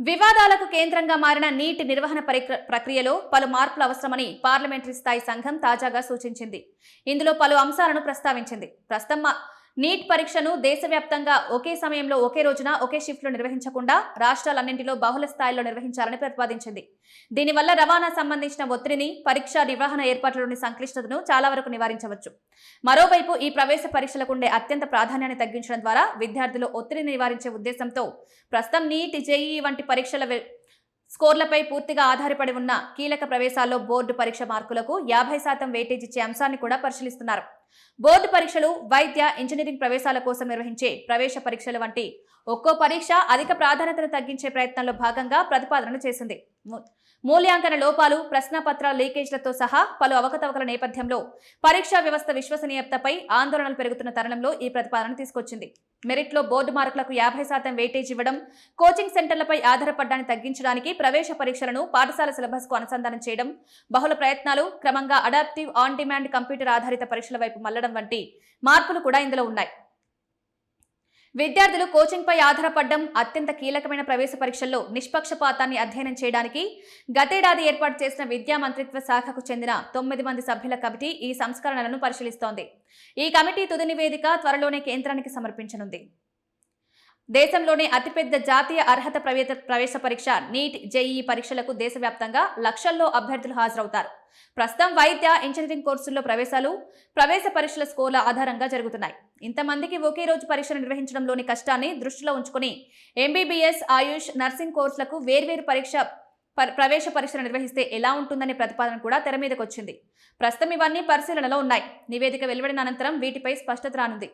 వివాదాలకు కేంద్రంగా మారిన నీట్ నిర్వహణ ప్రక్రియలో పలు మార్పులు అవసరమని పార్లమెంటరీ స్థాయి సంఘం తాజాగా సూచించింది. ఇందులో పలు అంశాలను ప్రస్తావించింది. ప్రస్తుతం నీట్ పరీక్షను దేశవ్యాప్తంగా ఒకే సమయంలో ఒకే రోజున ఒకే షిఫ్ట్లో నిర్వహించకుండా రాష్ట్రాలన్నింటిలో బహుళ స్థాయిలో నిర్వహించాలని ప్రతిపాదించింది. దీనివల్ల రవాణా సంబంధించిన ఒత్తిడిని, పరీక్ష నిర్వహణ ఏర్పాట్లలోని సంక్లిష్టతను చాలా వరకు నివారించవచ్చు. మరోవైపు ఈ ప్రవేశ పరీక్షలకు ఉండే అత్యంత ప్రాధాన్యాన్ని తగ్గించడం ద్వారా విద్యార్థులు ఒత్తిడిని నివారించే ఉద్దేశంతో ప్రస్తుతం నీట్, జేఈఈ వంటి పరీక్షల స్కోర్లపై పూర్తిగా ఆధారపడి ఉన్న కీలక ప్రవేశాల్లో బోర్డు పరీక్ష మార్కులకు 50% వెయిటేజ్ ఇచ్చే అంశాన్ని కూడా పరిశీలిస్తున్నారు. బోర్డు పరీక్షలు, వైద్య, ఇంజనీరింగ్ ప్రవేశాల కోసం నిర్వహించే ప్రవేశ పరీక్షల వంటి ఒక్కో పరీక్ష అధిక ప్రాధాన్యతను తగ్గించే ప్రయత్నంలో భాగంగా ప్రతిపాదనలు చేసింది. మూల్యాంకన లోపాలు, ప్రశ్నపత్రాల లీకేజ్లతో సహా పలు అవకతవకల నేపథ్యంలో పరీక్షా వ్యవస్థ విశ్వసనీయతపై ఆందోళనలు పెరుగుతున్న తరుణంలో ఈ ప్రతిపాదన తీసుకొచ్చింది. మెరిట్లో బోర్డు మార్కులకు 50% వెయిటేజ్ ఇవ్వడం, కోచింగ్ సెంటర్లపై ఆధారపడ్డాన్ని తగ్గించడానికి ప్రవేశ పరీక్షలను పాఠశాల సిలబస్కు అనుసంధానం చేయడం, బహుళ ప్రయత్నాలు, క్రమంగా అడాప్టివ్, ఆన్ డిమాండ్, కంప్యూటర్ ఆధారిత పరీక్షల వైపు మళ్లడం వంటి మార్పులు కూడా ఇందులో ఉన్నాయి. విద్యార్థులు కోచింగ్పై ఆధారపడడం, అత్యంత కీలకమైన ప్రవేశ పరీక్షల్లో నిష్పక్షపాతాన్ని అధ్యయనం చేయడానికి గతేడాది ఏర్పాటు చేసిన విద్యా మంత్రిత్వ శాఖకు చెందిన 9 మంది సభ్యుల కమిటీ ఈ సంస్కరణలను పరిశీలిస్తోంది. ఈ కమిటీ తుది నివేదిక త్వరలోనే కేంద్రానికి సమర్పించనుంది. దేశంలోనే అతిపెద్ద జాతీయ అర్హత ప్రవేశ పరీక్ష నీట్, జేఈఈ పరీక్షలకు దేశవ్యాప్తంగా లక్షల్లో అభ్యర్థులు హాజరవుతారు. ప్రస్తుతం వైద్య, ఇంజనీరింగ్ కోర్సుల్లో ప్రవేశ పరీక్షల స్కోర్ల ఆధారంగా జరుగుతున్నాయి. ఇంతమందికి ఒకే రోజు పరీక్ష నిర్వహించడంలోని కష్టాన్ని దృష్టిలో ఉంచుకుని ఎంబీబీఎస్, ఆయుష్, నర్సింగ్ కోర్సులకు వేర్వేరు ప్రవేశ పరీక్షలు నిర్వహిస్తే ఎలా ఉంటుందనే ప్రతిపాదన కూడా తెర మీదకొచ్చింది. ప్రస్తుతం ఇవన్నీ పరిశీలనలో ఉన్నాయి. నివేదిక వెలువడిన అనంతరం వీటిపై స్పష్టత రానుంది.